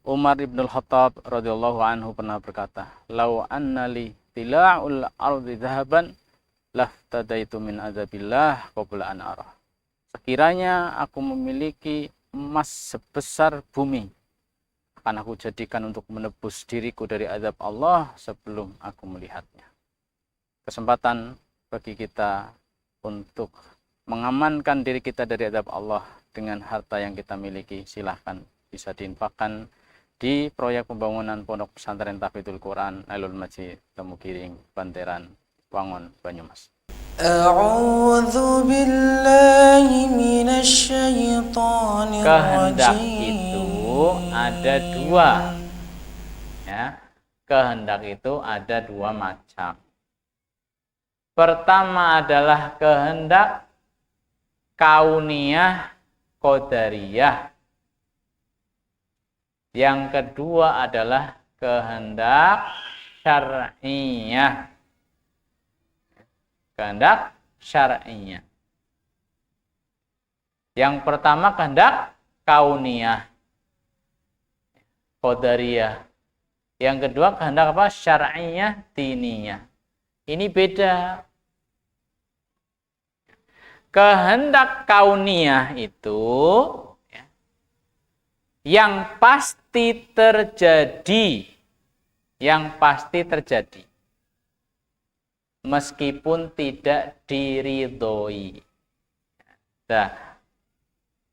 Umar ibn al-Khattab radhiyallahu anhu pernah berkata, "Lau anna li tila'ul ardi dhahaban laftadaitu min adzabillah qabla an arah." Sekiranya aku memiliki emas sebesar bumi, akan aku jadikan untuk menebus diriku dari azab Allah sebelum aku melihatnya. Kesempatan bagi kita untuk mengamankan diri kita dari azab Allah dengan harta yang kita miliki, silahkan bisa diinfakkan di proyek pembangunan Pondok Pesantren Tahfidzul Quran Nailul Majid Temugiring, Banteran, Wangon, Banyumas. A'udzu billahi minasyaitonir Kehendak rajim. itu ada dua. Ya. Kehendak itu ada dua macam. Pertama adalah kehendak kauniyah qadariyah. Yang kedua adalah kehendak syar'iyah. Kehendak syar'iyah. Yang pertama kehendak kauniyah, qadariyah. Yang kedua kehendak apa? Syar'iyah, diniyah. Ini beda. Kehendak kauniyah itu yang pasti terjadi, meskipun tidak diridhoi. Nah,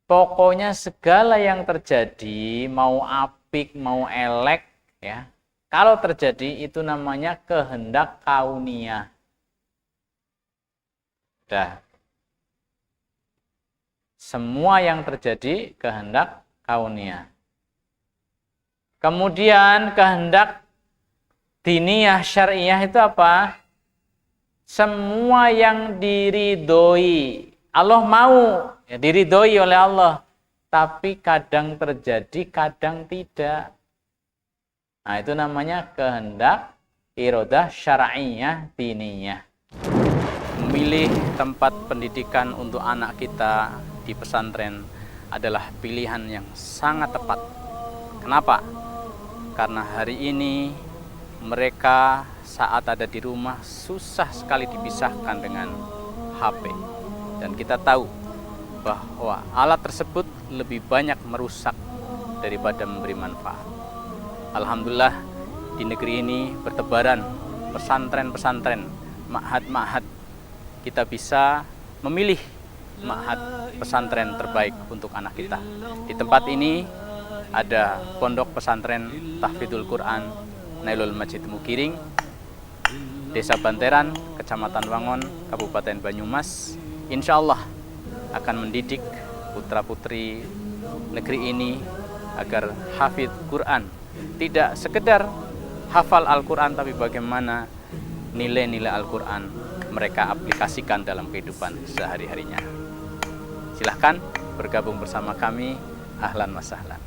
pokoknya segala yang terjadi, mau apik, mau elek, ya, kalau terjadi itu namanya kehendak kauniyah. Dah. Semua yang terjadi kehendak kauniyah. Kemudian kehendak diniyah syariah itu apa? Semua yang diridhoi. Allah mau, ya, diridhoi oleh Allah. Tapi kadang terjadi, kadang tidak. Nah, itu namanya kehendak iradah syar'iyah diniyah. Memilih tempat pendidikan untuk anak kita di pesantren adalah pilihan yang sangat tepat. Kenapa? Karena hari ini mereka saat ada di rumah susah sekali dipisahkan dengan HP. Dan kita tahu bahwa alat tersebut lebih banyak merusak daripada memberi manfaat. Alhamdulillah di negeri ini bertebaran pesantren-pesantren, ma'had-ma'had. Kita bisa memilih ma'had pesantren terbaik untuk anak kita. Di tempat ini ada Pondok Pesantren Tahfidzul Quran Nailul Majid Temugiring, Desa Banteran, Kecamatan Wangon, Kabupaten Banyumas. Insya Allah akan mendidik putra-putri negeri ini agar hafidz Quran. Tidak sekedar hafal Al-Quran, tapi bagaimana nilai-nilai Al-Quran mereka aplikasikan dalam kehidupan sehari-harinya. Silahkan bergabung bersama kami. Ahlan wa sahlan.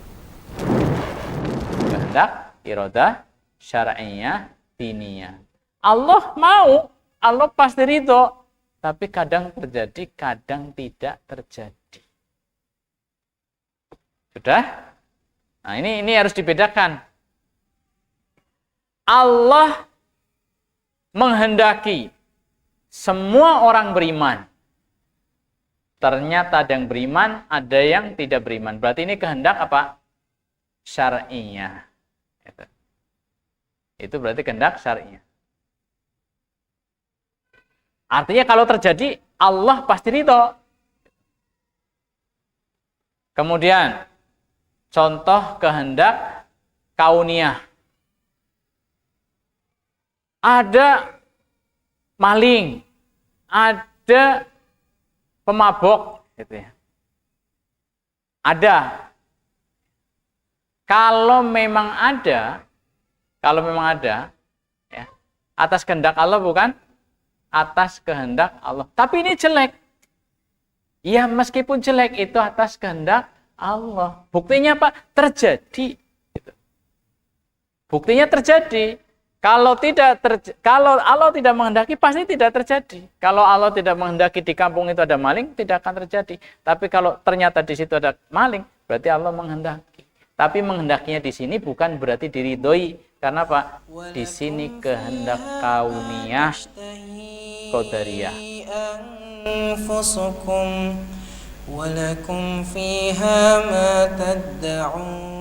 Kehendak iradah syar'iyah diniyah. Allah mau, Allah pasti ridho, tapi kadang terjadi, kadang tidak terjadi. Sudah? Nah, ini harus dibedakan. Allah menghendaki semua orang beriman. Ternyata ada yang beriman, ada yang tidak beriman. Berarti ini kehendak apa? Syar'iyah. Itu berarti kehendak syar'iyah. Artinya kalau terjadi, Allah pasti ridho. Kemudian, contoh kehendak kauniyah. Ada maling, ada pemabok, gitu ya. Ada. Kalau memang ada, ya, atas kehendak Allah, bukan atas kehendak Allah. Tapi ini jelek. Ya, meskipun jelek itu atas kehendak Allah. Buktinya apa? Terjadi. Gitu. Buktinya terjadi. Kalau Allah tidak menghendaki, pasti tidak terjadi. Kalau Allah tidak menghendaki di kampung itu ada maling, tidak akan terjadi. Tapi kalau ternyata di situ ada maling, berarti Allah menghendaki. Tapi menghendakinya di sini bukan berarti diridhoi. Karena apa? Di sini kehendak kauniyah qadariyah. أنفسكم ولكم فيها ما تدعون